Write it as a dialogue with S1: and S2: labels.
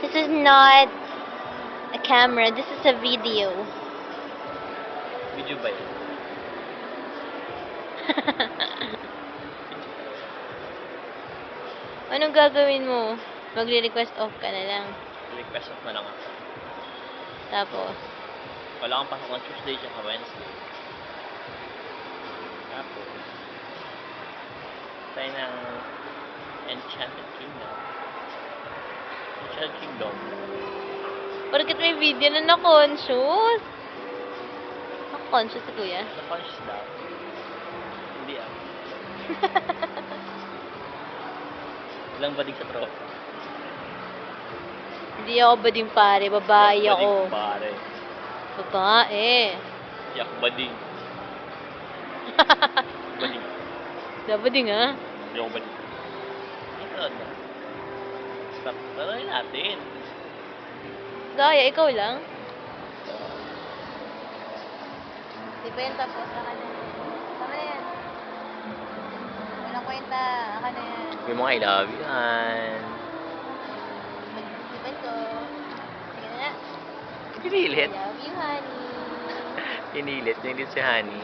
S1: This is not a camera. This is a video.
S2: Video ba yun?
S1: Anong gagawin mo? Magre-request off ka na lang.
S2: Request off na lang ako.
S1: Tapos,
S2: Wala kang pasok ng Tuesday tsaka Wednesday. Tapos, tayo ng Enchanted Kingdom. Enchanted Kingdom.
S1: bakit may video na na-conscious? Na-conscious si kuya?
S2: Na-conscious daw. Hindi ah. Ilang badig sa tropa.
S1: Hindi ako bading pare, babae
S2: Ilang
S1: ako.
S2: badig, pare.
S1: Babae.
S2: Hindi ako bading. Bading.
S1: Dapat din nga.
S2: Hindi ako bading. Ito na. Stop. Taroy natin.
S1: Gaya, ikaw lang. Di ba yan tapos? Aka na. Tama na yan. Walang kwenta. Aka na yan.
S2: May mga I love you, Han.
S1: Pag-isipan ko. Sige na nga.
S2: Pinilit.
S1: I love you, honey.
S2: Pinilit si Honey.